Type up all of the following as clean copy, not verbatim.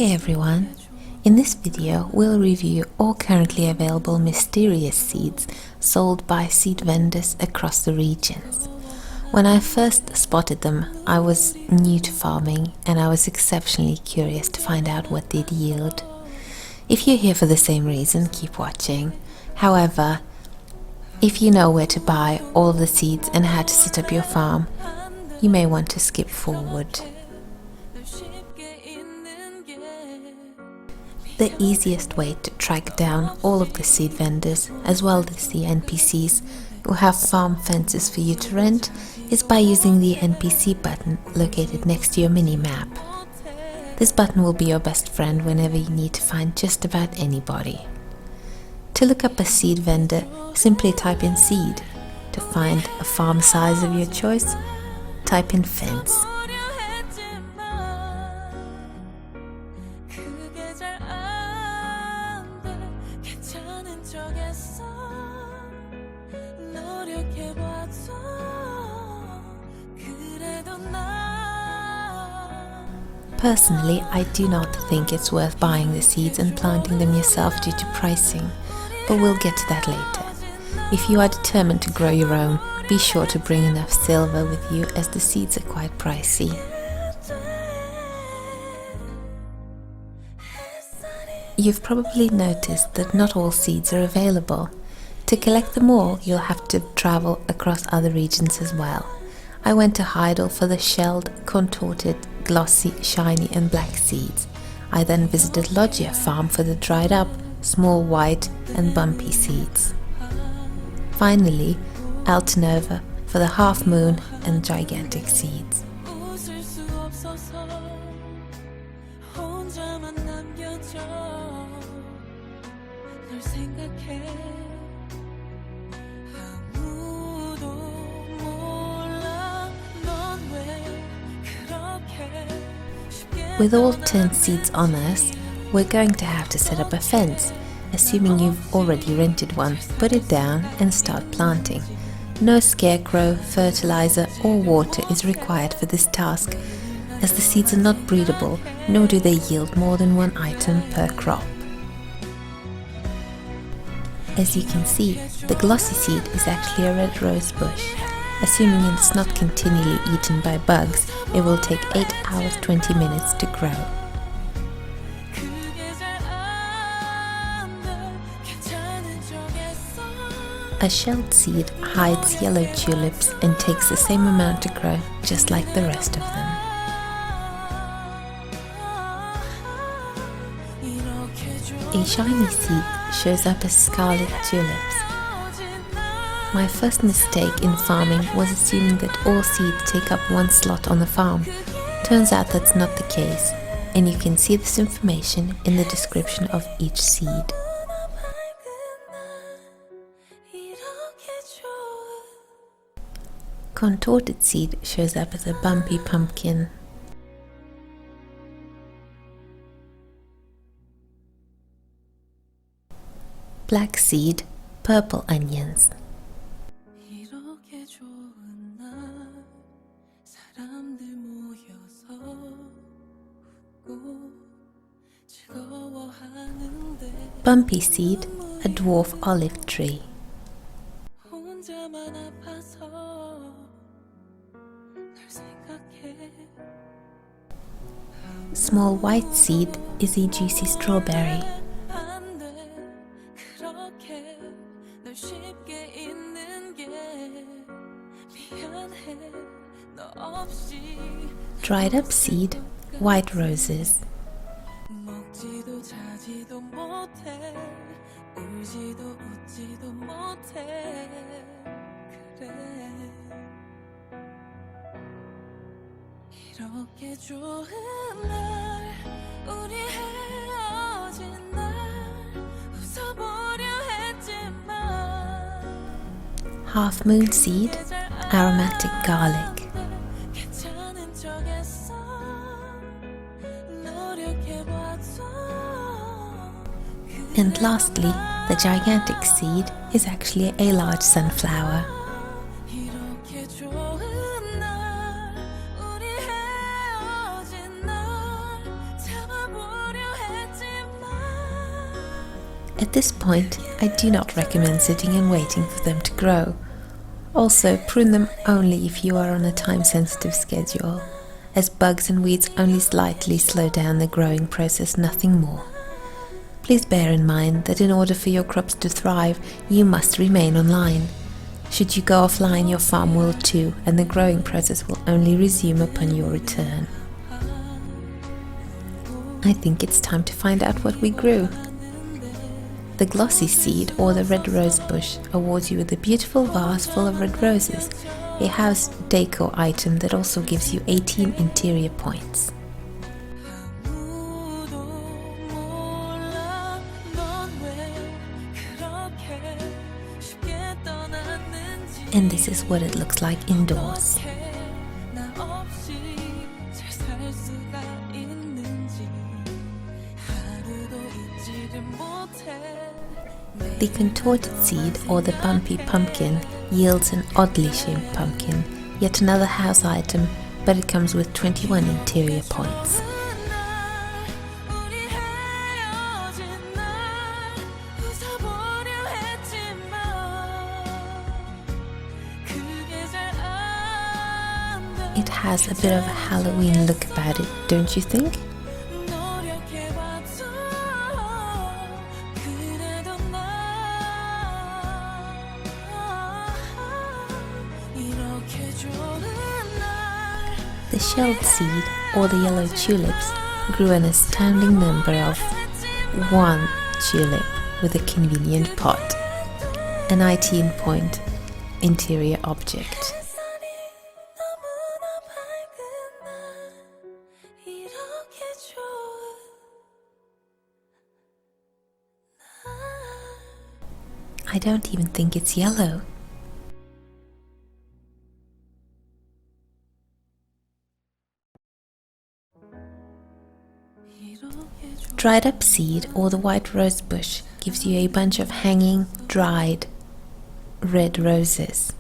Hey everyone! In this video we'll review all currently available mysterious seeds sold by seed vendors across the regions. When I first spotted them, I was new to farming and I was exceptionally curious to find out what they'd yield. If you're here for the same reason, keep watching. However, if you know where to buy all of the seeds and how to set up your farm, you may want to skip forward. The easiest way to track down all of the seed vendors, as well as the NPCs who have farm fences for you to rent, is by using the NPC button located next to your mini-map. This button will be your best friend whenever you need to find just about anybody. To look up a seed vendor, simply type in seed. To find a farm size of your choice, type in fence. Personally, I do not think it's worth buying the seeds and planting them yourself due to pricing, but we'll get to that later. If you are determined to grow your own, be sure to bring enough silver with you as the seeds are quite pricey. You've probably noticed that not all seeds are available. To collect them all, you'll have to travel across other regions as well. I went to Heidel for the shelled, contorted, glossy, shiny and black seeds. I then visited Loggia farm for the dried up, small white and bumpy seeds. Finally, Altanova for the half moon and gigantic seeds. With all 10 seeds on us, we're going to have to set up a fence. Assuming you've already rented one, put it down and start planting. No scarecrow, fertilizer or water is required for this task, as the seeds are not breedable, nor do they yield more than one item per crop. As you can see, the glossy seed is actually a red rose bush. Assuming it's not continually eaten by bugs, it will take 8 hours 20 minutes to grow. A shelled seed hides yellow tulips and takes the same amount to grow, just like the rest of them. A shiny seed shows up as scarlet tulips. My first mistake in farming was assuming that all seeds take up one slot on the farm. Turns out that's not the case, and you can see this information in the description of each seed. Contorted seed shows up as a bumpy pumpkin. Black seed, purple onions. Bumpy seed, a dwarf olive tree. Small white seed is a juicy strawberry. Dried up seed, white roses. Half moon seed, aromatic garlic. And lastly, the gigantic seed is actually a large sunflower. At this point, I do not recommend sitting and waiting for them to grow. Also, prune them only if you are on a time-sensitive schedule, as bugs and weeds only slightly slow down the growing process, nothing more. Please bear in mind that in order for your crops to thrive, you must remain online. Should you go offline, your farm will too, and the growing process will only resume upon your return. I think it's time to find out what we grew. The Glossy seed, or the red rose bush, awards you with a beautiful vase full of red roses, a house decor item that also gives you 18 interior points. And this is what it looks like indoors. The contorted seed, or the bumpy pumpkin, yields an oddly shaped pumpkin, yet another house item, but it comes with 21 interior points. It has a bit of a Halloween look about it, don't you think? The shelled seed, or the yellow tulips, grew an astounding number of 1 tulip with a convenient pot, an 18-point interior object. I don't even think it's yellow. Dried up seed, or the white rose bush, gives you a bunch of hanging, dried, red roses.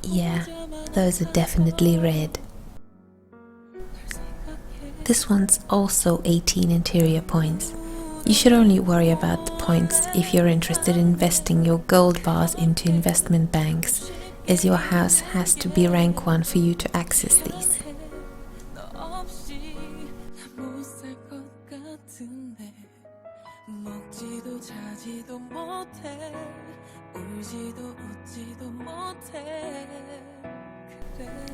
Yeah, those are definitely red. This one's also 18 interior points. You should only worry about the points if you're interested in investing your gold bars into investment banks, as your house has to be rank 1 for you to access these.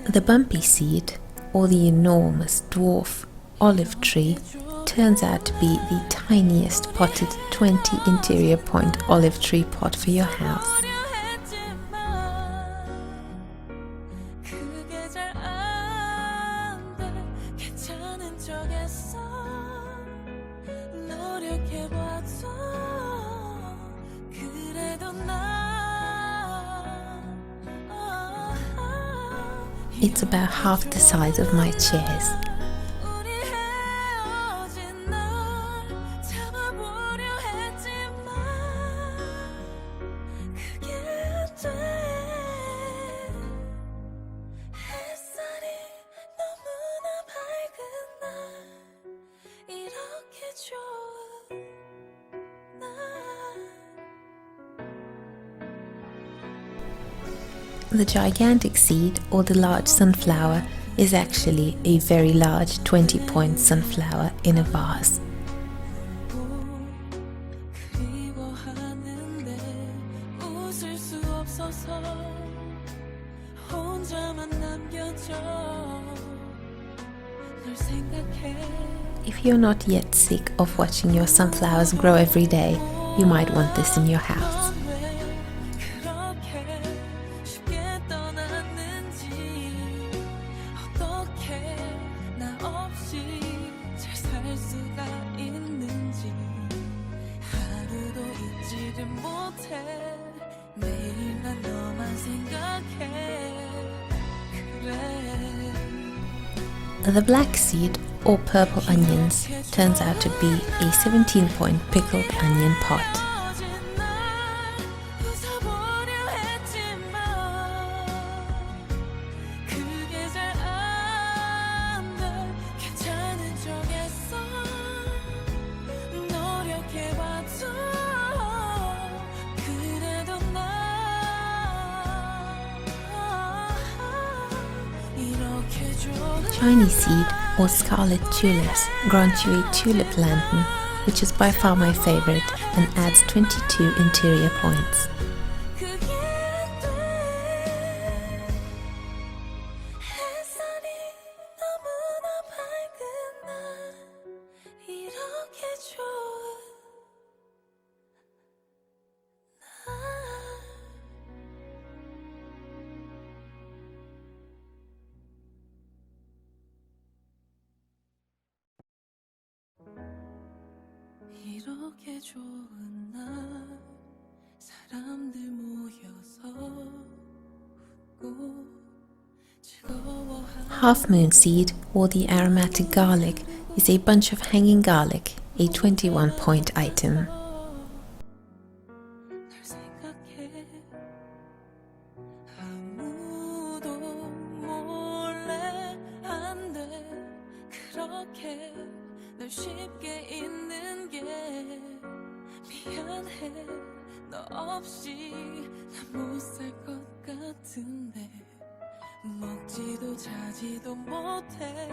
The bumpy seed, or the enormous dwarf olive tree, turns out to be the tiniest potted 20 interior point olive tree pot for your house. It's about half the size of my chairs. The gigantic seed, or the large sunflower, is actually a very large 20-point sunflower in a vase. If you're not yet sick of watching your sunflowers grow every day, you might want this in your house. The black seed, or purple onions, turns out to be a 17-point pickled onion pot. Chinese seed or scarlet tulips grant you a tulip lantern, which is by far my favorite and adds 22 interior points. 이렇게 좋은 날 사람들 모여서 웃고 즐거워하는 Half moon seed or the aromatic garlic is a bunch of hanging garlic, a 21 point item. 널 생각해 아무도 몰래 안 돼 그렇게 널 쉽게 잊는 게 미안해 너 없이 난 못 살 것 같은데 먹지도 자지도 못해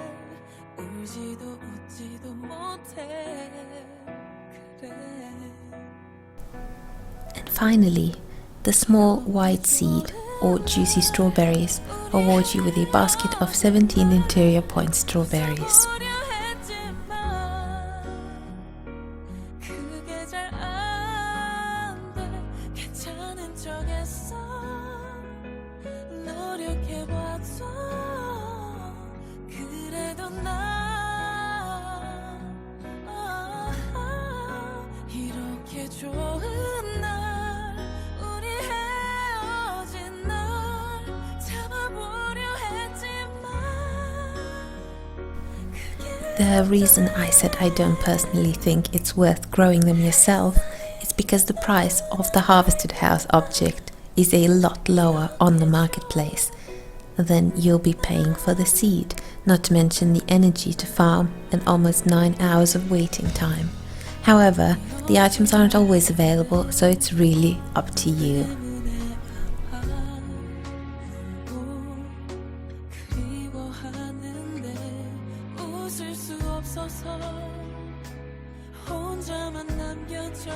울지도 웃지도 못해 그래 And finally, the small white seed or juicy strawberries award you with a basket of 17 interior point strawberries. 그게 잘 안 돼 괜찮은 척했어 노력해봐도 그래도 이렇게 좋은 날 우리 헤어진 날 잡아보려 했지만 The reason I said I don't personally think it's worth growing them yourself is because the price of the harvested house object is a lot lower on the marketplace than you'll be paying for the seed, not to mention the energy to farm and almost 9 hours of waiting time. However, the items aren't always available, so it's really up to you. 그리워하는데 웃을 수 없어서 혼자만 남겨져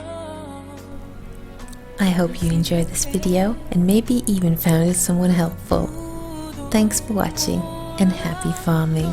I hope you enjoyed this video and maybe even found it somewhat helpful. Thanks for watching and happy farming.